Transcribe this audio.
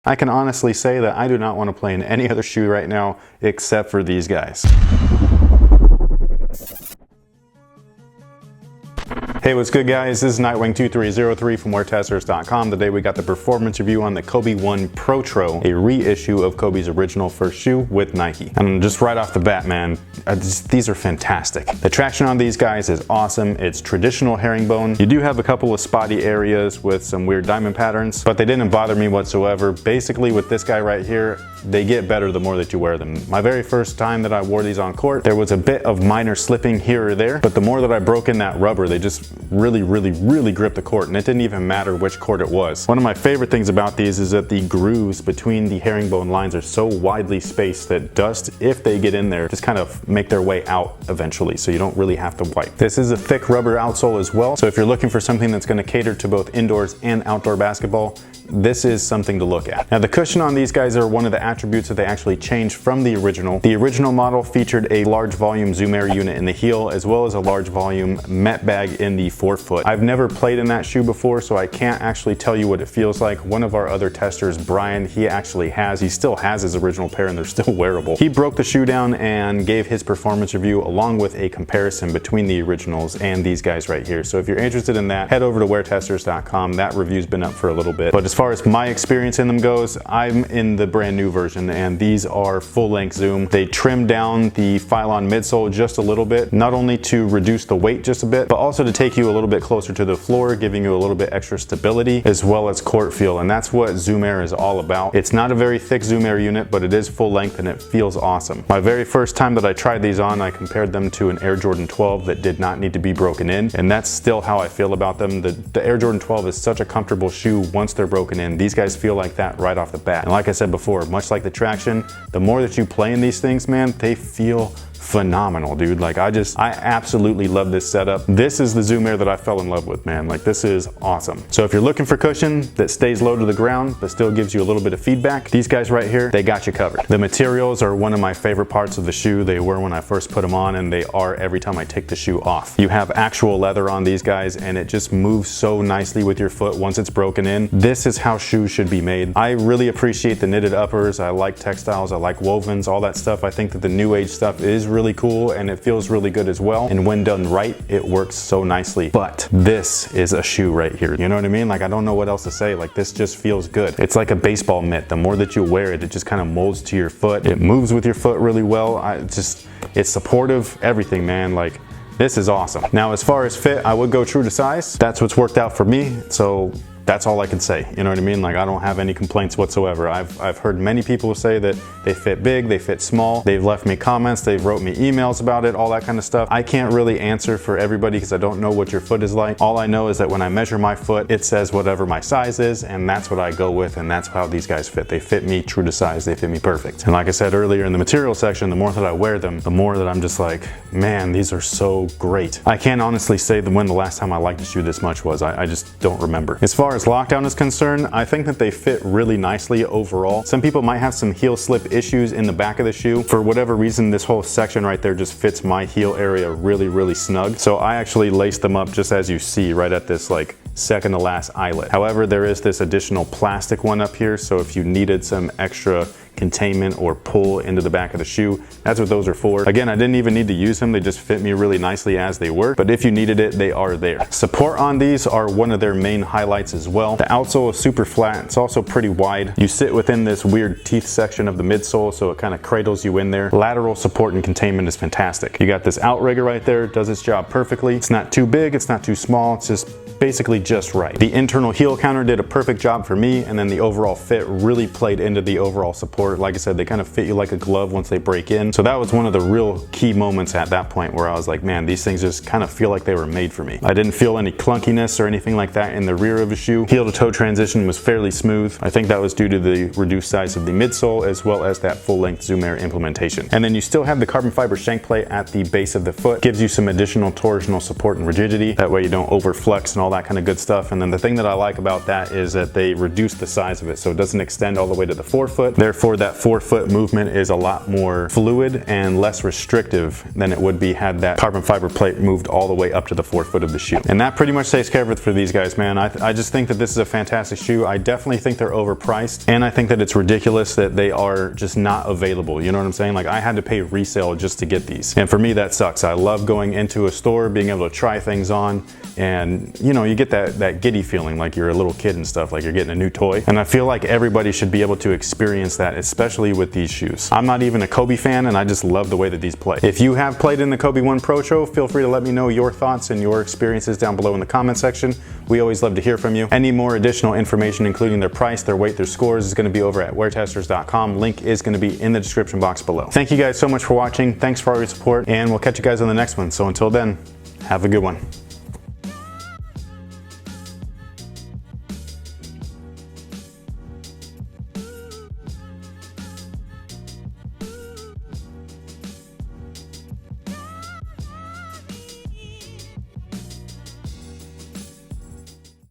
I can honestly say that I do not want to play in any other shoe right now except for these guys. Hey, what's good guys? This is Nightwing2303 from WearTesters.com. Today we got the performance review on the Kobe 1 Protro, a reissue of Kobe's original first shoe with Nike. And just right off the bat, man, these are fantastic. The traction on these guys is awesome. It's traditional herringbone. You do have a couple of spotty areas with some weird diamond patterns, but they didn't bother me whatsoever. Basically with this guy right here, they get better the more that you wear them. My very first time that I wore these on court, there was a bit of minor slipping here or there, but the more that I broke in that rubber, they just really gripped the court, and it didn't even matter which court it was. One of my favorite things about these is that the grooves between the herringbone lines are so widely spaced that dust, if they get in there, just kind of make their way out eventually, so you don't really have to wipe. This is a thick rubber outsole as well, so if you're looking for something that's going to cater to both indoors and outdoor basketball, this is something to look at. Now the cushion on these guys are one of the attributes that they actually changed from the original. The original model featured a large volume Zoom Air unit in the heel, as well as a large volume Met bag in the forefoot. I've never played in that shoe before, so I can't actually tell you what it feels like. One of our other testers, Brian, he still has his original pair and they're still wearable. He broke the shoe down and gave his performance review along with a comparison between the originals and these guys right here. So if you're interested in that, head over to WearTesters.com. That review's been up for a little bit. But as far as my experience in them goes, I'm in the brand new version, and these are full-length Zoom. They trimmed down the Phylon midsole just a little bit, not only to reduce the weight just a bit, but also to take you a little bit closer to the floor, giving you a little bit extra stability as well as court feel, and that's what Zoom Air is all about. It's not a very thick Zoom Air unit, but it is full length and it feels awesome. My very first time that I tried these on, I compared them to an Air Jordan 12 that did not need to be broken in, and that's still how I feel about them. The Air Jordan 12 is such a comfortable shoe once they're broken in. These guys feel like that right off the bat. And like I said before, much like the traction, the more that you play in these things, man, they feel phenomenal, dude. Like I absolutely love this setup. This is the Zoom Air that I fell in love with, man. Like this is awesome. So if you're looking for cushion that stays low to the ground but still gives you a little bit of feedback, these guys right here, they got you covered. The materials are one of my favorite parts of the shoe. They were when I first put them on, and they are every time I take the shoe off. You have actual leather on these guys, and it just moves so nicely with your foot once it's broken in. This is how shoes should be made. I really appreciate the knitted uppers. I like textiles. I like wovens, all that stuff. I think that the new age stuff is really cool and it feels really good as well, and when done right, it works so nicely. But this is a shoe right here, you know what I mean? Like I don't know what else to say. Like this just feels good. It's like a baseball mitt. The more that you wear it, it just kind of molds to your foot. It moves with your foot really well. It's supportive, everything, man. Like this is awesome. Now as far as fit, I would go true to size. That's what's worked out for me, so that's all I can say, you know what I mean? Like I don't have any complaints whatsoever. I've heard many people say that they fit big, they fit small. They've left me comments, they've wrote me emails about it, all that kind of stuff. I can't really answer for everybody because I don't know what your foot is like. All I know is that when I measure my foot, it says whatever my size is, and that's what I go with, and that's how these guys fit. They fit me true to size, they fit me perfect. And like I said earlier in the material section, the more that I wear them, the more that I'm just like, man, these are so great. I can't honestly say when the last time I liked a shoe this much was. I just don't remember. As far as lockdown is concerned, I think that they fit really nicely overall. Some people might have some heel slip issues in the back of the shoe. For whatever reason, this whole section right there just fits my heel area really snug. So I actually laced them up just as you see right at this like second to last eyelet. However, there is this additional plastic one up here, so if you needed some extra containment or pull into the back of the shoe, that's what those are for. Again, I didn't even need to use them. They just fit me really nicely as they were, but if you needed it, they are there. Support on these are one of their main highlights as well. The outsole is super flat. It's also pretty wide. You sit within this weird teeth section of the midsole, so it kind of cradles you in there. Lateral support and containment is fantastic. You got this outrigger right there, does its job perfectly. It's not too big, it's not too small, it's just basically just right. The internal heel counter did a perfect job for me, and then the overall fit really played into the overall support. Like I said, they kind of fit you like a glove once they break in. So that was one of the real key moments at that point where I was like, man, these things just kind of feel like they were made for me. I didn't feel any clunkiness or anything like that in the rear of the shoe. Heel to toe transition was fairly smooth. I think that was due to the reduced size of the midsole as well as that full length Zoom Air implementation. And then you still have the carbon fiber shank plate at the base of the foot. Gives you some additional torsional support and rigidity. That way you don't over flex and all that kind of good stuff. And then the thing that I like about that is that they reduce the size of it, so it doesn't extend all the way to the forefoot. Therefore, that forefoot movement is a lot more fluid and less restrictive than it would be had that carbon fiber plate moved all the way up to the forefoot of the shoe. And that pretty much takes care of it for these guys, man. I just think that this is a fantastic shoe. I definitely think they're overpriced, and I think that it's ridiculous that they are just not available. You know what I'm saying? Like, I had to pay resale just to get these, and for me that sucks. I love going into a store, being able to try things on, and you know, you get that giddy feeling like you're a little kid and stuff, like you're getting a new toy. And I feel like everybody should be able to experience that, especially with these shoes. I'm not even a Kobe fan, and I just love the way that these play. If you have played in the Kobe 1 Protro, feel free to let me know your thoughts and your experiences down below in the comment section. We always love to hear from you. Any more additional information, including their price, their weight, their scores, is going to be over at WearTesters.com. Link is going to be in the description box below. Thank you guys so much for watching. Thanks for all your support, and we'll catch you guys on the next one. So until then, have a good one.